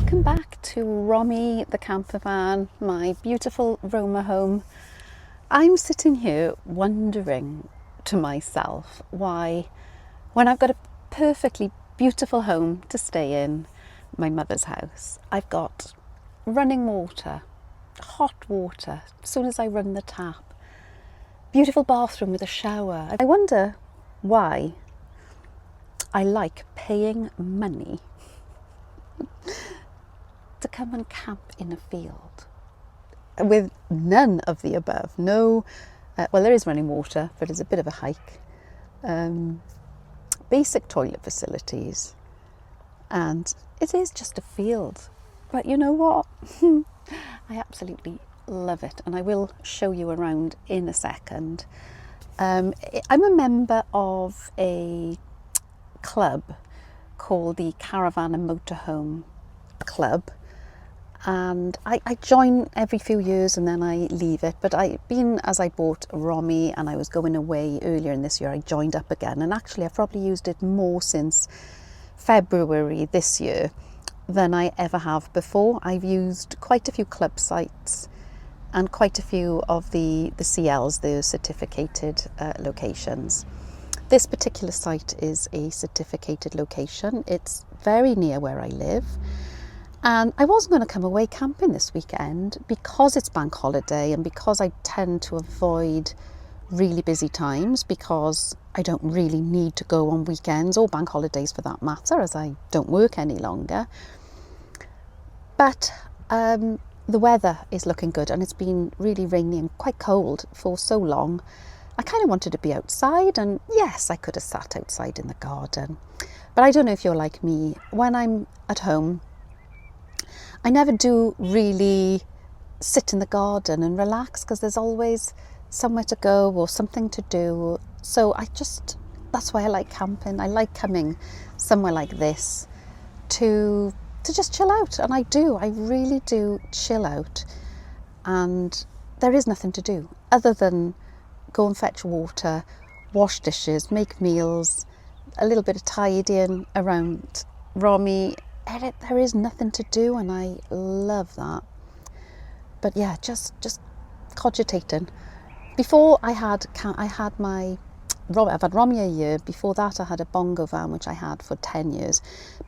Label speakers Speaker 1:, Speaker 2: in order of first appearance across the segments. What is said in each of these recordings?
Speaker 1: Welcome back to Romi the camper van, my beautiful Romahome. I'm sitting here wondering to myself why, when I've got a perfectly beautiful home to stay in, my mother's house, I've got running water, hot water as soon as I run the tap, beautiful bathroom with a shower. I wonder why I like paying money to come and camp in a field with none of the above. No, well, there is running water, but it's a bit of a hike. Basic toilet facilities, and it is just a field. But you know what? I absolutely love it, and I will show you around in a second. I'm a member of a club called the Caravan and Motorhome Club, and I join every few years and then I leave it. But as I bought Romi and I was going away earlier in this year, I joined up again, and actually I've probably used it more since February this year than I ever have before. I've used quite a few club sites and quite a few of the CLs, the certificated locations. This particular site is a certificated location. It's very near where I live. And I wasn't going to come away camping this weekend because it's bank holiday and because I tend to avoid really busy times, because I don't really need to go on weekends or bank holidays for that matter, as I don't work any longer. But the weather is looking good, and it's been really rainy and quite cold for so long. I kind of wanted to be outside, and yes, I could have sat outside in the garden. But I don't know if you're like me. When I'm at home, I never do really sit in the garden and relax, because there's always somewhere to go or something to do. So that's why I like camping. I like coming somewhere like this to just chill out. And I really do chill out. And there is nothing to do other than go and fetch water, wash dishes, make meals, a little bit of tidying around Romi. There is nothing to do, and I love that. But yeah, just cogitating. Before I've had Romi a year. Before that, I had a bongo van, which I had for 10 years.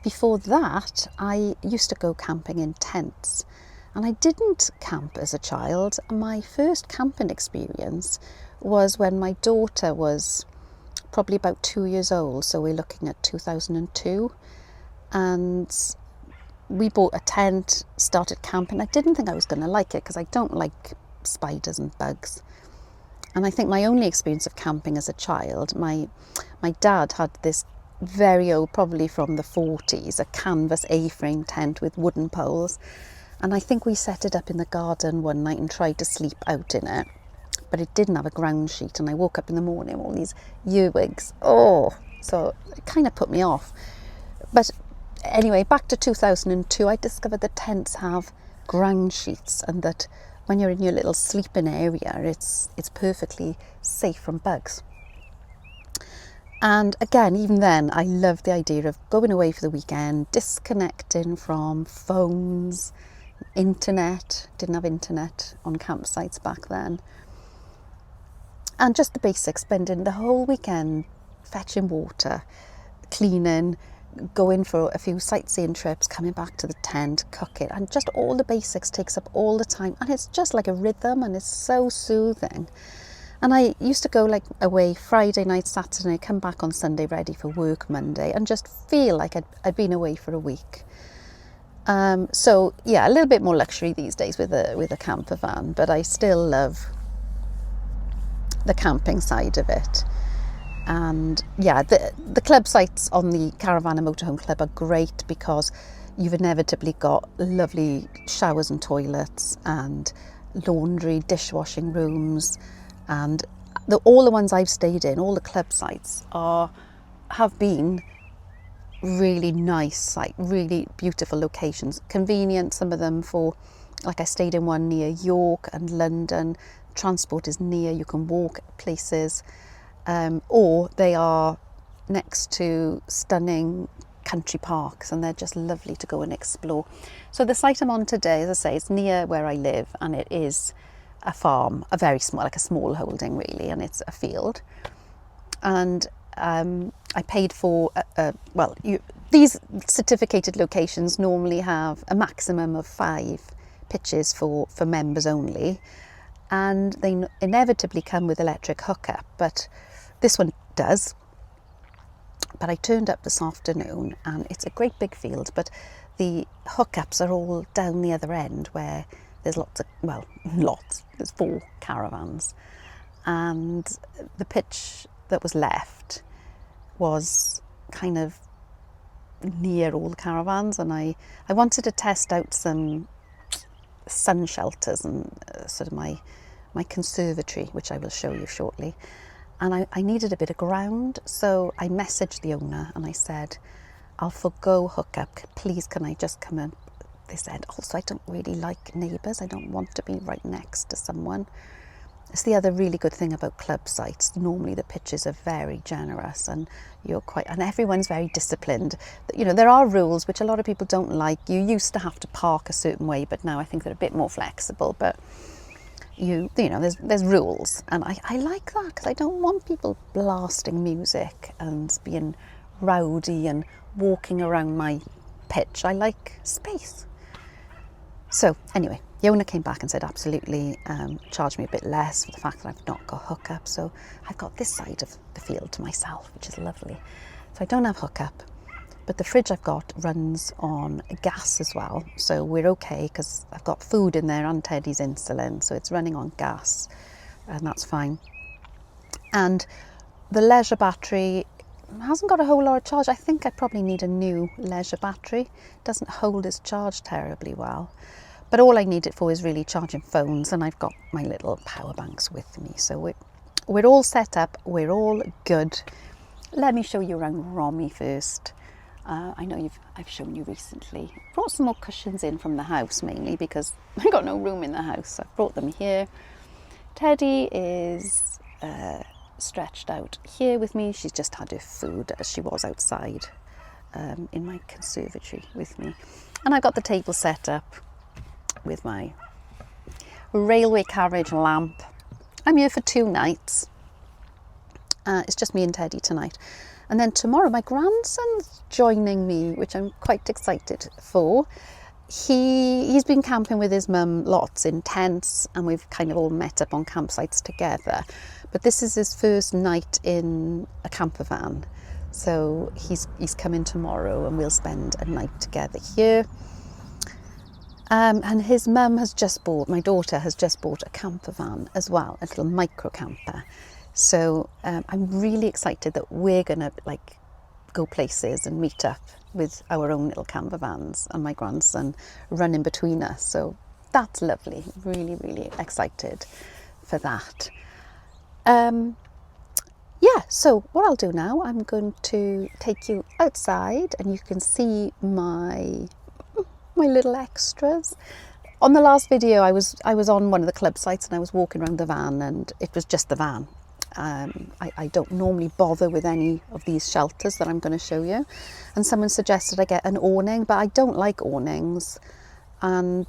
Speaker 1: Before that, I used to go camping in tents, and I didn't camp as a child. My first camping experience was when my daughter was probably about 2 years old. So we're looking at 2002. And we bought a tent, started camping. I didn't think I was going to like it because I don't like spiders and bugs. And I think my only experience of camping as a child, my dad had this very old, probably from the 40s, a canvas A-frame tent with wooden poles. And I think we set it up in the garden one night and tried to sleep out in it. But it didn't have a ground sheet, and I woke up in the morning with all these earwigs. So it kind of put me off. But anyway, back to 2002, I discovered that tents have ground sheets, and that when you're in your little sleeping area, it's perfectly safe from bugs. And again, even then, I loved the idea of going away for the weekend, disconnecting from phones, internet. Didn't have internet on campsites back then. And just the basics, spending the whole weekend fetching water, cleaning, going for a few sightseeing trips, coming back to the tent, cooking, and just all the basics takes up all the time. And it's just like a rhythm, and it's so soothing. And I used to go away Friday night, Saturday, come back on Sunday ready for work Monday, and just feel like I'd been away for a week. So yeah, a little bit more luxury these days with a camper van, but I still love the camping side of it. And yeah, the club sites on the Caravan and Motorhome Club are great because you've inevitably got lovely showers and toilets and laundry, dishwashing rooms, and all the ones I've stayed in, all the club sites have been really nice, really beautiful locations, convenient, some of them for, I stayed in one near York and London. Transport is near, you can walk places, or they are next to stunning country parks, and they're just lovely to go and explore. So the site I'm on today, as I say, it's near where I live, and it is a farm, a very small, like a small holding really, and it's a field. And I paid for, these certificated locations normally have a maximum of 5 pitches for members only, and they inevitably come with electric hookup, but this one does. But I turned up this afternoon, and it's a great big field, but the hookups are all down the other end where there's there's 4 caravans, and the pitch that was left was kind of near all the caravans, and I wanted to test out some sun shelters and sort of my conservatory, which I will show you shortly. And I needed a bit of ground, so I messaged the owner and I said, I'll forgo hookup, please can I just come in this end. Also, I don't really like neighbours, I don't want to be right next to someone. It's the other really good thing about club sites. Normally the pitches are very generous, and and everyone's very disciplined. You know, there are rules which a lot of people don't like. You used to have to park a certain way, but now I think they're a bit more flexible. But you know, there's rules, and I like that, because I don't want people blasting music and being rowdy and walking around my pitch. I like space. So anyway, the owner came back and said absolutely, charge me a bit less for the fact that I've not got hookup. So I've got this side of the field to myself, which is lovely. So I don't have hookup, but the fridge I've got runs on gas as well. So we're okay, because I've got food in there and Teddy's insulin. So it's running on gas, and that's fine. And the leisure battery hasn't got a whole lot of charge. I think I probably need a new leisure battery. It doesn't hold its charge terribly well. But all I need it for is really charging phones, and I've got my little power banks with me. So we're all set up, we're all good. Let me show you around Romi first. I know I've shown you recently. Brought some more cushions in from the house, mainly because I got no room in the house. So I brought them here. Teddy is stretched out here with me. She's just had her food, as she was outside in my conservatory with me. And I've got the table set up with my railway carriage lamp. I'm here for 2 nights. It's just me and Teddy tonight. And then tomorrow my grandson's joining me, which I'm quite excited for. He's been camping with his mum lots in tents, and we've kind of all met up on campsites together. But this is his first night in a camper van. So he's coming tomorrow, and we'll spend a night together here. And his mum my daughter has just bought a camper van as well, a little micro camper. So I'm really excited that we're gonna go places and meet up with our own little camper vans, and my grandson running between us. So that's lovely. Really, really excited for that. So what I'll do now, I'm going to take you outside, and you can see my little extras. On the last video, I was on one of the club sites, and I was walking around the van, and it was just the van. I don't normally bother with any of these shelters that I'm going to show you, and someone suggested I get an awning, but I don't like awnings, and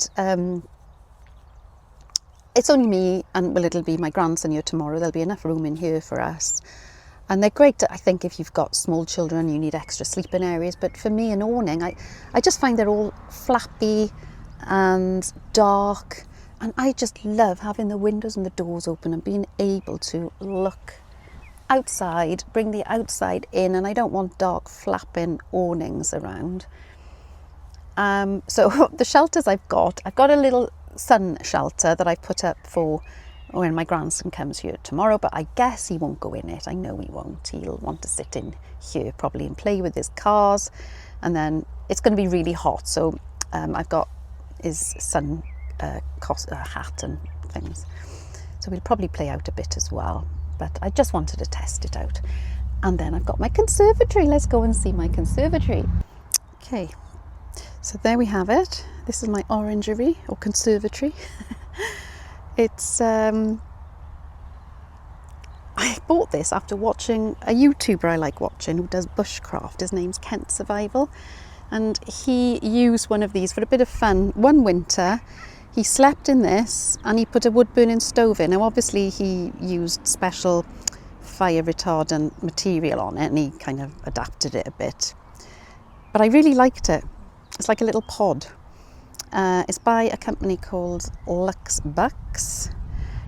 Speaker 1: it's only me, and it'll be my grandson here tomorrow. There'll be enough room in here for us, and they're great, I think, if you've got small children, you need extra sleeping areas. But for me, an awning, I just find they're all flappy and dark. And I just love having the windows and the doors open and being able to look outside, bring the outside in, and I don't want dark flapping awnings around. So the shelters I've got a little sun shelter that I put up for when my grandson comes here tomorrow, but I guess he won't go in it. I know he won't. He'll want to sit in here probably and play with his cars, and then it's going to be really hot. So I've got his sun hat and things, so we'll probably play out a bit as well, but I just wanted to test it out. And then I've got my conservatory. Let's go and see my conservatory. Okay, so there we have it. This is my orangery or conservatory. It's I I bought this after watching a YouTuber I like watching who does bushcraft. His name's Kent Survival, and he used one of these for a bit of fun. One winter he slept in this and he put a wood burning stove in. Now obviously he used special fire retardant material on it and he kind of adapted it a bit, but I really liked it. It's like a little pod. It's by a company called Lux Bucks.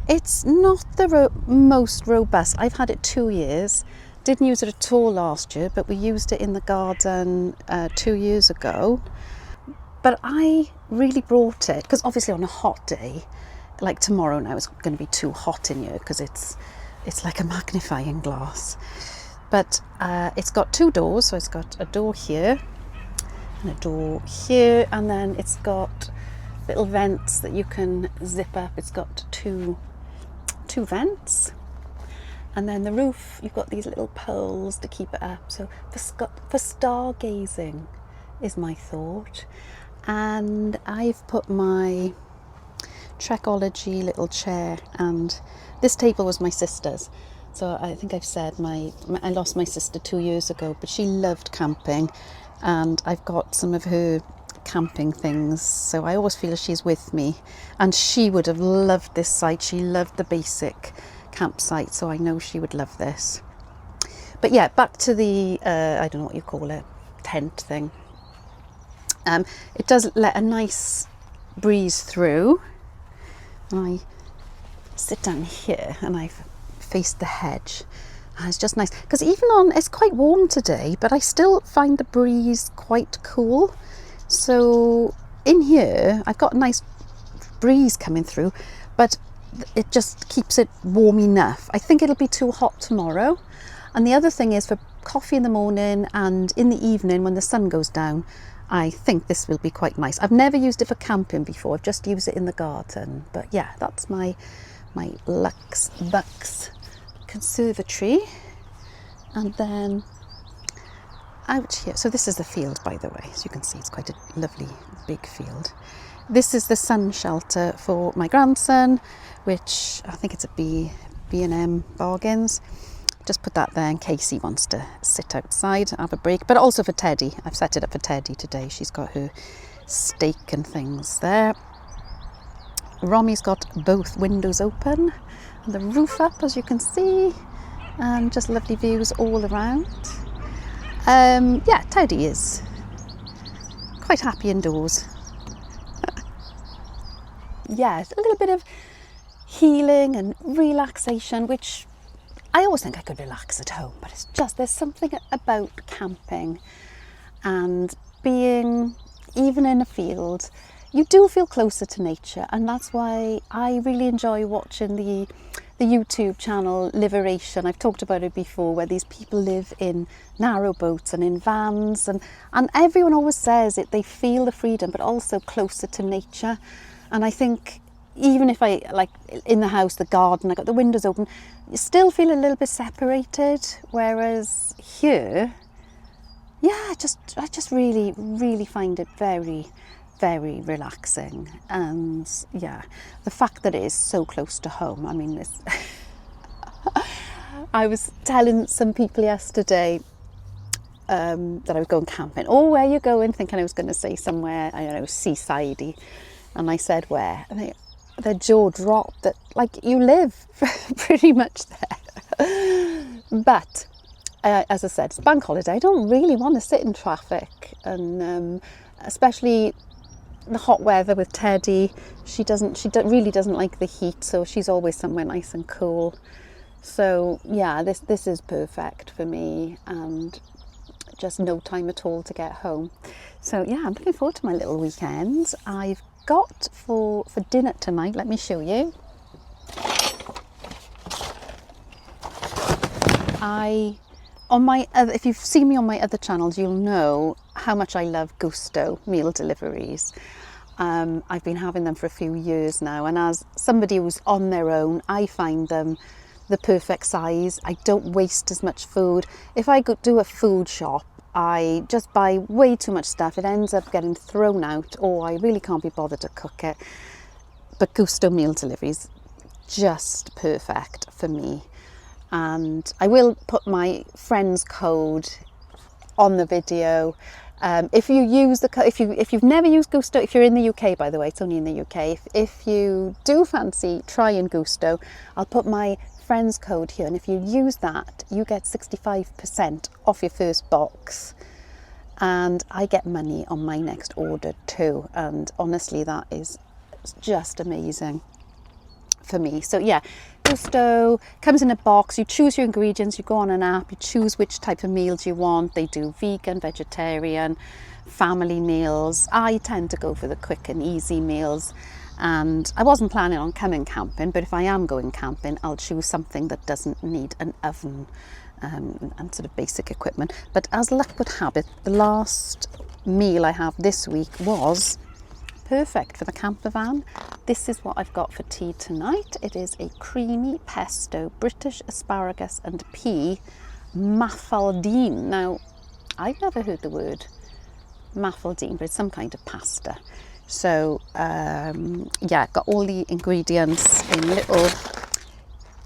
Speaker 1: It's not the most robust. I've had it 2 years. Didn't use it at all last year, but we used it in the garden 2 years ago. But I really brought it because obviously on a hot day, like tomorrow now, it's going to be too hot in here because it's like a magnifying glass. But it's got 2 doors, so it's got a door here and a door here, and then it's got little vents that you can zip up. It's got two vents, and then the roof, you've got these little poles to keep it up. So for stargazing is my thought. And I've put my Trekology little chair, and this table was my sister's. So I think I've said I lost my sister 2 years ago, but she loved camping, and I've got some of her camping things, so I always feel she's with me, and she would have loved this site. She loved the basic campsite, so I know she would love this. But yeah, back to the I don't know what you call it, tent thing. It does let a nice breeze through. I sit down here and I've faced the hedge, and it's just nice because it's quite warm today, but I still find the breeze quite cool. So in here I've got a nice breeze coming through, but it just keeps it warm enough. I think it'll be too hot tomorrow. And the other thing is, for coffee in the morning and in the evening when the sun goes down, I think this will be quite nice. I've never used it for camping before, I've just used it in the garden. But yeah, that's my Lux Bucks conservatory. And then out here, so this is the field, by the way, as you can see, it's quite a lovely big field. This is the sun shelter for my grandson, which I think it's a B&M Bargains. Just put that there in case he wants to sit outside, have a break, but also for Teddy. I've set it up for Teddy today. She's got her steak and things there. Romi's got both windows open and the roof up, as you can see, and just lovely views all around. Yeah, Teddy is quite happy indoors. Yeah, a little bit of healing and relaxation, which I always think I could relax at home, but it's just, there's something about camping and being even in a field. You do feel closer to nature, and that's why I really enjoy watching the YouTube channel Liberation. I've talked about it before, where these people live in narrow boats and in vans, and everyone always says it, they feel the freedom but also closer to nature. And I think even if I, like in the house, the garden, I got the windows open, you still feel a little bit separated, whereas here, yeah, I just really find it very, very relaxing. And yeah, the fact that it is so close to home, I mean, this I was telling some people yesterday that I was going camping. Oh, where are you going? Thinking I was going to say somewhere, I don't know, seasidey. And I said, where? And their jaw dropped, that like, you live pretty much there. But as I said, it's bank holiday. I don't really want to sit in traffic, and especially the hot weather with Teddy. She really doesn't like the heat, so she's always somewhere nice and cool. So yeah, this is perfect for me, and just no time at all to get home. So yeah, I'm looking forward to my little weekend. I've got for dinner tonight, let me show you. If you've seen me on my other channels, you'll know how much I love Gusto meal deliveries. I've been having them for a few years now, and as somebody who's on their own, I find them the perfect size. I don't waste as much food. If I go do a food shop, I just buy way too much stuff. It ends up getting thrown out, or I really can't be bothered to cook it. But Gusto meal deliveries, just perfect for me. and I will put my friend's code on the video. If you use the if you've never used Gusto, if you're in the UK, by the way, it's only in the UK. If you do fancy trying Gusto, I'll put my friend's code here, and if you use that, you get 65% off your first box, and I get money on my next order too. And honestly, that is just amazing for me. So yeah, Gusto comes in a box. You choose your ingredients, you go on an app, you choose which type of meals you want. They do vegan, vegetarian, family meals. I tend to go for the quick and easy meals, and I wasn't planning on coming camping, but if I am going camping, I'll choose something that doesn't need an oven and sort of basic equipment. But as luck would have it, the last meal I have this week was perfect for the camper van. This is what I've got for tea tonight. It is a creamy pesto, British asparagus and pea mafaldine. Now, I've never heard the word mafaldine, but it's some kind of pasta. So yeah, got all the ingredients in little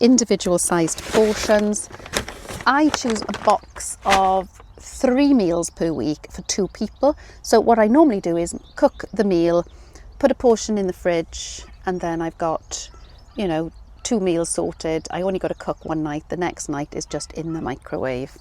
Speaker 1: individual sized portions. I choose a box of 3 meals per week for 2 people. So what I normally do is cook the meal, put a portion in the fridge, and then I've got, 2 meals sorted. I only got to cook one night. The next night is just in the microwave.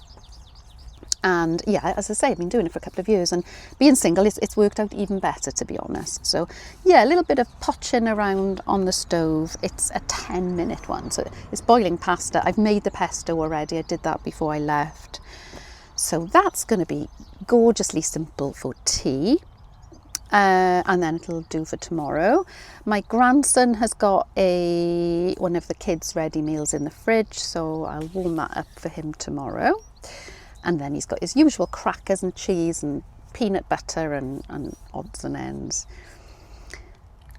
Speaker 1: And yeah, as I say, I've been doing it for a couple of years, and being single, it's worked out even better, to be honest. So yeah, a little bit of poching around on the stove. It's a 10-minute one. So it's boiling pasta. I've made the pesto already. I did that before I left. So that's going to be gorgeously simple for tea. And then it'll do for tomorrow. My grandson has got one of the kids' ready meals in the fridge, so I'll warm that up for him tomorrow. And then he's got his usual crackers and cheese and peanut butter and odds and ends.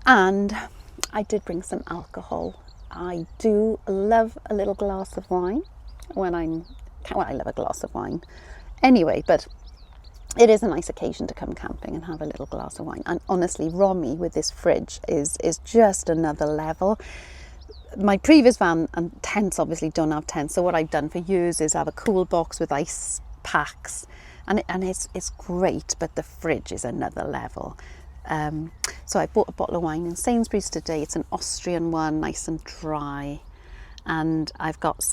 Speaker 1: And I did bring some alcohol. I do love a little glass of wine I love a glass of wine anyway, but it is a nice occasion to come camping and have a little glass of wine. And honestly, Romi with this fridge is just another level. My previous van and tents obviously don't have tents, so what I've done for years is have a cool box with ice packs, and it's great, but the fridge is another level. So I bought a bottle of wine in Sainsbury's today. It's an Austrian one, nice and dry, and I've got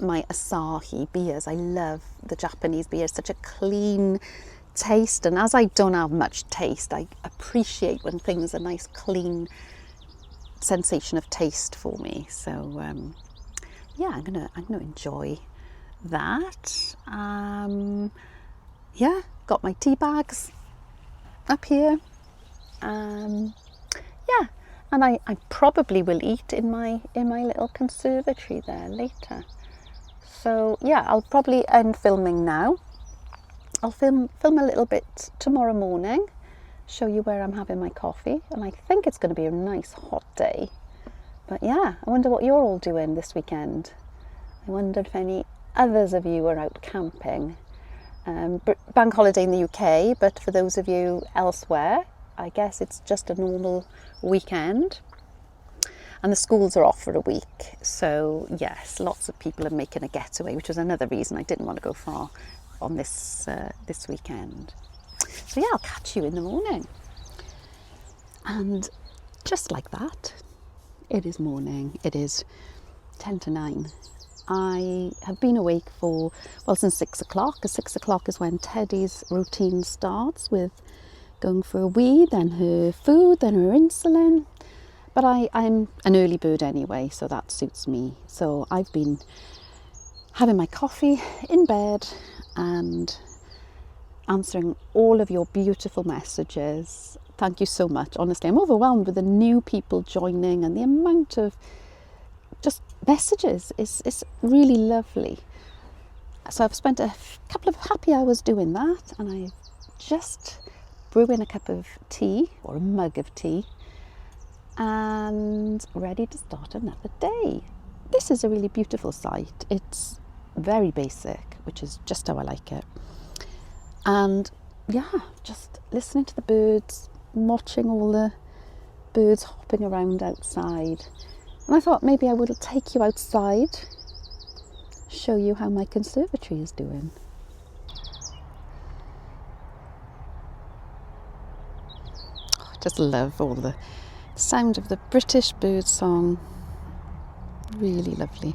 Speaker 1: my Asahi beers. I love the Japanese beers, such a clean taste, and as I don't have much taste, I appreciate when things are nice, clean sensation of taste for me. So yeah, I'm gonna enjoy that. Yeah, got my tea bags up here. Yeah, and I probably will eat in my little conservatory there later. So yeah, I'll probably end filming now. I'll film a little bit tomorrow morning, show you where I'm having my coffee, and I think it's going to be a nice hot day. But yeah, I wonder what you're all doing this weekend. I wonder if any others of you are out camping. Bank holiday in the UK, but for those of you elsewhere, I guess it's just a normal weekend. And the schools are off for a week. So yes, lots of people are making a getaway, which was another reason I didn't want to go far on this weekend. So yeah, I'll catch you in the morning. And just like that, it is morning. It is 10 to 9. I have been awake since 6 o'clock. Because 6 o'clock is when Teddy's routine starts, with going for a wee, then her food, then her insulin. But I'm an early bird anyway, so that suits me. So I've been having my coffee in bed and answering all of your beautiful messages. Thank you so much. Honestly, I'm overwhelmed with the new people joining, and the amount of just messages is really lovely. So I've spent a couple of happy hours doing that, and I'm just brewing a cup of tea, or a mug of tea, and ready to start another day. This is a really beautiful site. It's very basic, which is just how I like it. And yeah, just listening to the birds, watching all the birds hopping around outside. And I thought maybe I would take you outside show you how my conservatory is doing. I just love all the sound of the British bird song. Really lovely.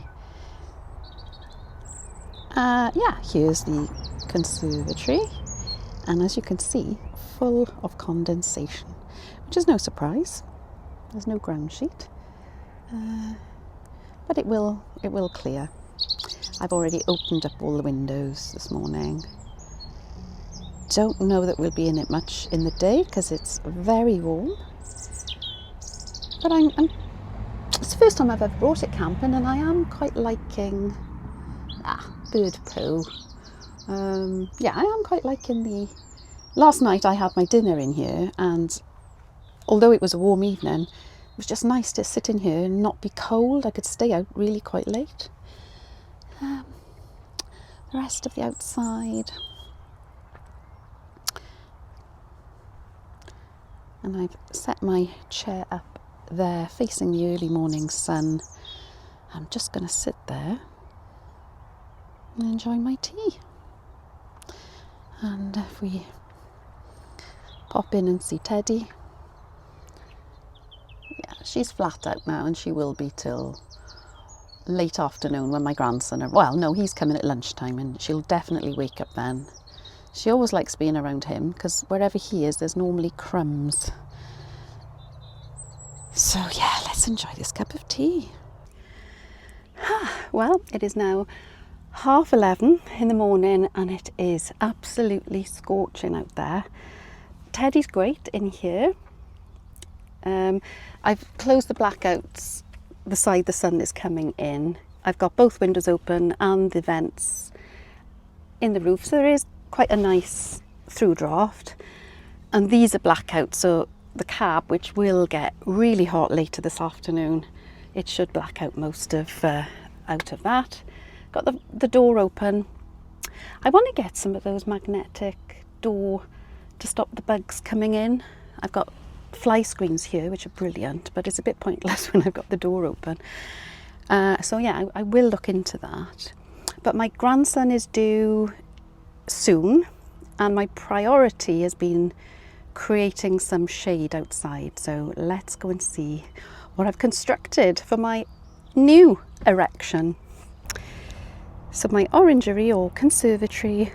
Speaker 1: Yeah, here's the conservatory, and as you can see, full of condensation, which is no surprise. There's no ground sheet, but it will clear. I've already opened up all the windows this morning. Don't know that we'll be in it much in the day because it's very warm, but it's the first time I've ever brought it camping, and I am quite liking bird poo. Yeah, I am quite liking last night I had my dinner in here, and although it was a warm evening, it was just nice to sit in here and not be cold. I could stay out really quite late. The rest of the outside, and I've set my chair up there facing the early morning sun. I'm just going to sit there and enjoy my tea. And if we pop in and see Teddy, yeah, she's flat out now, and she will be till late afternoon when my grandson well, no, he's coming at lunchtime, and she'll definitely wake up then. She always likes being around him because wherever he is, there's normally crumbs. So yeah, let's enjoy this cup of tea. Well, it is now 11:30 in the morning, and it is absolutely scorching out there. Teddy's great in here. I've closed the blackouts the side the sun is coming in. I've got both windows open and the vents in the roof, so there is quite a nice through draft. And these are blackouts, so the cab, which will get really hot later this afternoon, it should black out most of out of that. Got the door open. I want to get some of those magnetic door to stop the bugs coming in. I've got fly screens here, which are brilliant, but it's a bit pointless when I've got the door open. So yeah, I will look into that. But my grandson is due soon, and my priority has been creating some shade outside. So let's go and see what I've constructed for my new erection. So my orangery or conservatory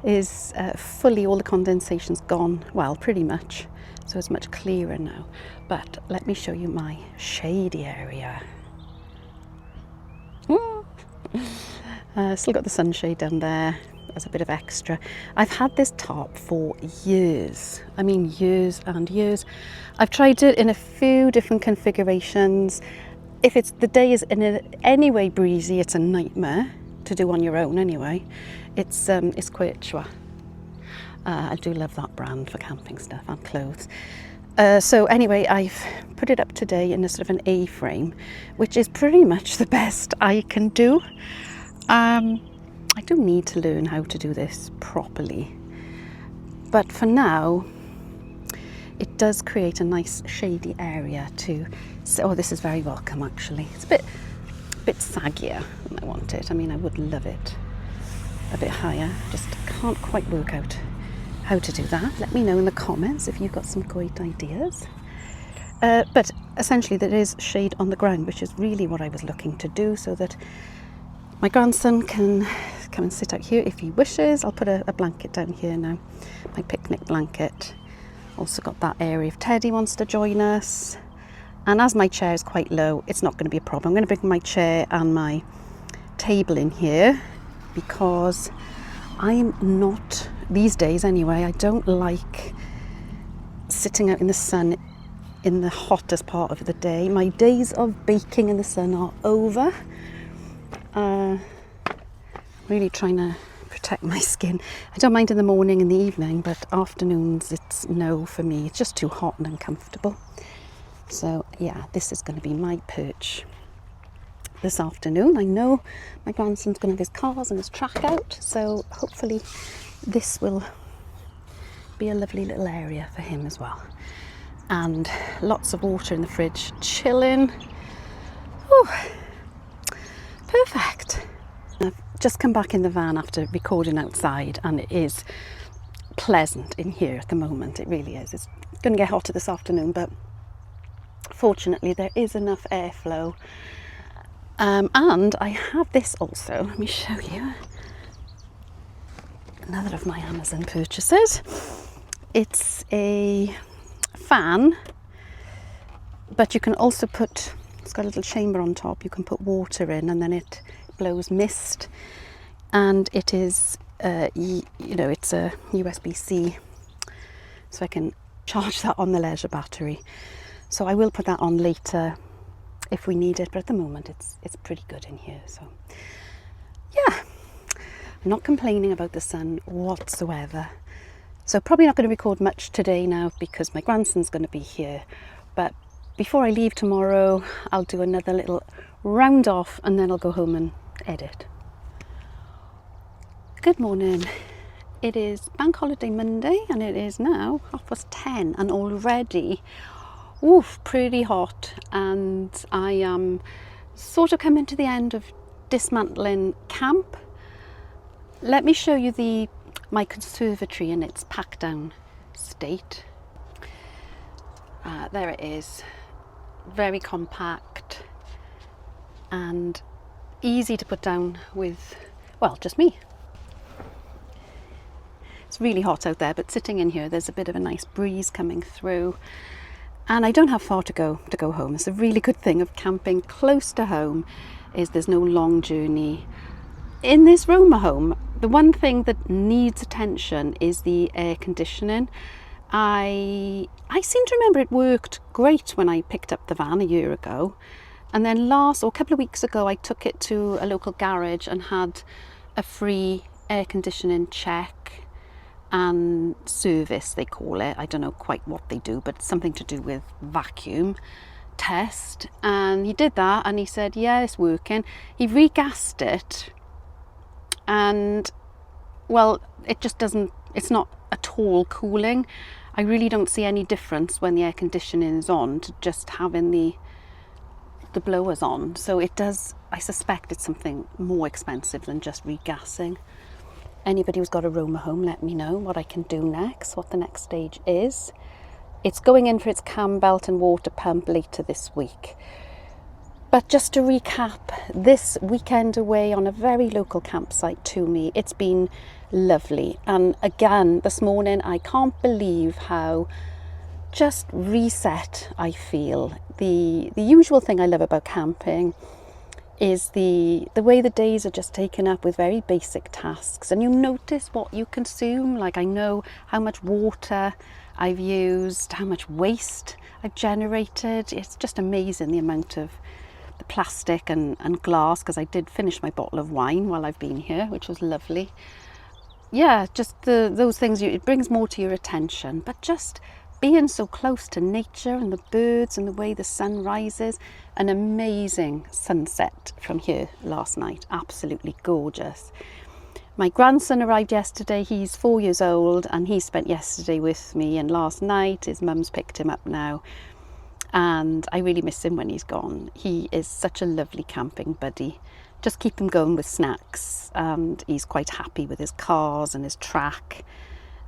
Speaker 1: is fully, all the condensation's gone, well, pretty much. So it's much clearer now. But let me show you my shady area. Still got the sunshade down there as a bit of extra. I've had this tarp for years. I mean, years and years. I've tried it in a few different configurations. If it's the day is in any way breezy, it's a nightmare to do on your own anyway. It's Quechua. I do love that brand for camping stuff and clothes. So anyway, I've put it up today in a sort of an A-frame, which is pretty much the best I can do. I do need to learn how to do this properly, but for now, it does create a nice shady area to. Oh, this is very welcome actually. It's a bit saggier than I want it. I mean, I would love it a bit higher. Just can't quite work out how to do that. Let me know in the comments if you've got some great ideas. But essentially there is shade on the ground, which is really what I was looking to do, so that my grandson can come and sit out here if he wishes. I'll put a blanket down here now, my picnic blanket. Also got that area if Teddy wants to join us. And as my chair is quite low, it's not going to be a problem. I'm going to bring my chair and my table in here because I'm not, these days anyway, I don't like sitting out in the sun in the hottest part of the day. My days of baking in the sun are over. Really trying to protect my skin. I don't mind in the morning and the evening, but afternoons it's no for me. It's just too hot and uncomfortable. So yeah, this is going to be my perch this afternoon. I know my grandson's going to have his cars and his track out, so hopefully this will be a lovely little area for him as well. And lots of water in the fridge, chilling. Oh, perfect. just come back in the van after recording outside, and it is pleasant in here at the moment. It really is. It's going to get hotter this afternoon, but fortunately there is enough airflow. And I have this also. Let me show you. Another of my Amazon purchases. It's a fan, but you can also put, it's got a little chamber on top, you can put water in and then it blows mist, and it is it's a USB-C, so I can charge that on the leisure battery. So I will put that on later if we need it, but at the moment it's pretty good in here. So yeah, I'm not complaining about the sun whatsoever. So probably not going to record much today now because my grandson's going to be here, but before I leave tomorrow I'll do another little round off and then I'll go home and edit. Good morning. It is Bank Holiday Monday and it is now 10:30 and already pretty hot, and I am sort of coming to the end of dismantling camp. Let me show you my conservatory in its packed down state. There it is, very compact and easy to put down with, well, just me. It's really hot out there, but sitting in here there's a bit of a nice breeze coming through, and I don't have far to go home. It's a really good thing of camping close to home is there's no long journey. In this Romahome, the one thing that needs attention is the air conditioning. I seem to remember it worked great when I picked up the van a year ago, and then a couple of weeks ago I took it to a local garage and had a free air conditioning check and service, they call it. I don't know quite what they do, but it's something to do with vacuum test, and he did that and he said, yeah, it's working. He regassed it and, well, it just doesn't, it's not at all cooling. I really don't see any difference when the air conditioning is on to just having the blowers on. So it does, I suspect it's something more expensive than just regassing. Anybody who's got a Romahome, let me know what I can do next, what the next stage is. It's going in for its cam belt and water pump later this week. But just to recap, this weekend away on a very local campsite to me, it's been lovely. And again, this morning, I can't believe how just reset I feel. The usual thing I love about camping is the way the days are just taken up with very basic tasks, and you notice what you consume. Like, I know how much water I've used, how much waste I've generated. It's just amazing the amount of the plastic and glass, because I did finish my bottle of wine while I've been here, which was lovely. Yeah, just those things, it brings more to your attention, but just being so close to nature and the birds and the way the sun rises. An amazing sunset from here last night, absolutely gorgeous. My grandson arrived yesterday. He's 4 years old and he spent yesterday with me, and last night his mum's picked him up now, and I really miss him when he's gone. He is such a lovely camping buddy. Just keep him going with snacks, and he's quite happy with his cars and his track,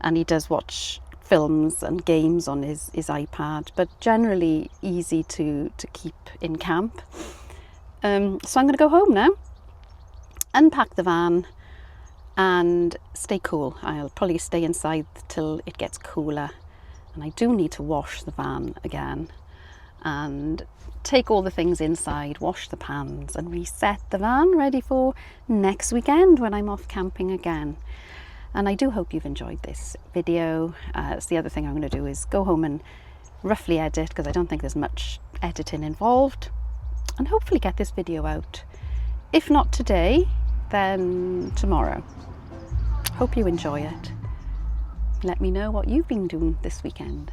Speaker 1: and he does watch films and games on his iPad, but generally easy to keep in camp. So I'm going to go home now, unpack the van and stay cool. I'll probably stay inside till it gets cooler, and I do need to wash the van again and take all the things inside, wash the pans and reset the van ready for next weekend when I'm off camping again. And I do hope you've enjoyed this video. That's the other thing I'm going to do, is go home and roughly edit, because I don't think there's much editing involved, and hopefully get this video out. If not today, then tomorrow. Hope you enjoy it. Let me know what you've been doing this weekend.